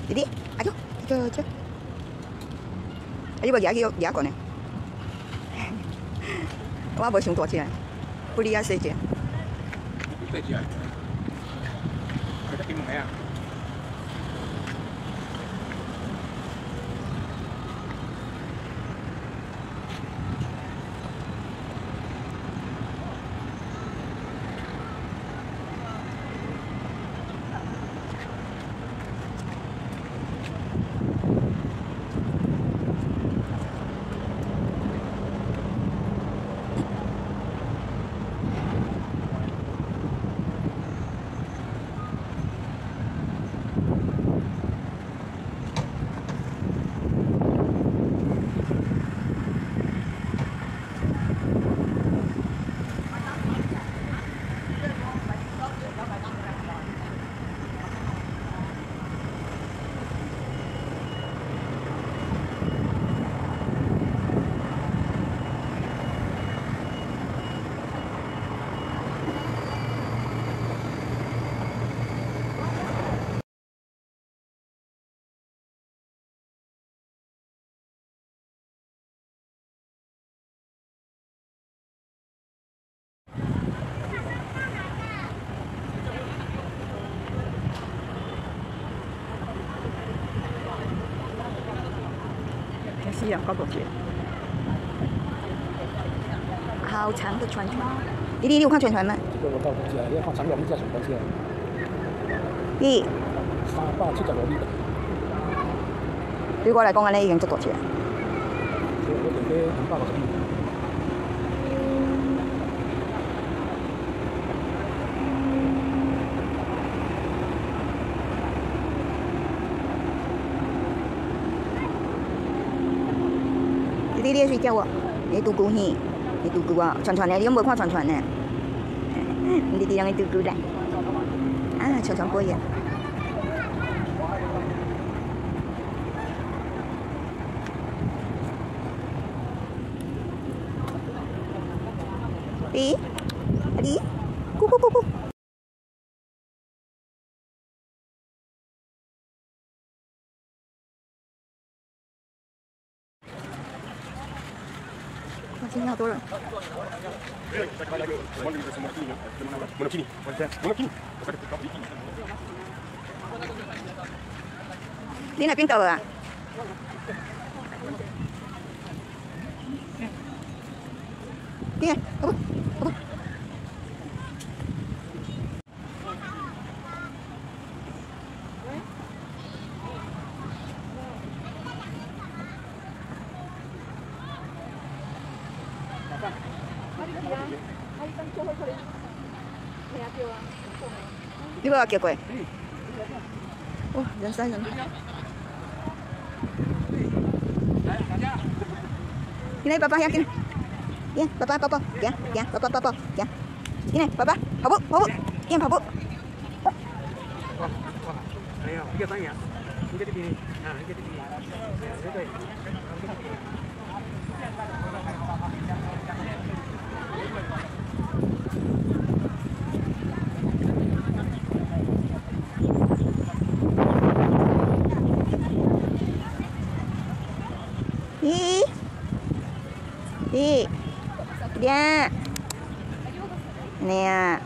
Jadi, ayo, ayo. Ayo bagi dia kau ni. Wah, boleh sungguh je. Beli aja saja. Ada timung ya.西洋高狗节，好长的船。弟弟，你有看船吗？这个我到不起来，要看长龙叫什么东西啊？咦370米。對我嚟講咧，已經足大隻。我哋嘅560米。弟弟，你睡覺喎？你嘟咕呢？你嘟咕啊？船呢？你有冇看船呢？弟弟讓你嘟咕咧。啊，船過癮。弟，弟，咕咕咕咕。今天好多人。你哪邊到啊？你看，好不？你把我叫過來。哇，人山人海。你來，爸爸下去。呀，爸爸，寶寶，呀，寶寶，寶寶，呀。你來，爸爸，跑步，跑步，呀，跑步。哎呀，這個怎樣？你這邊啊，你這邊對。Đi. Dia. Nè.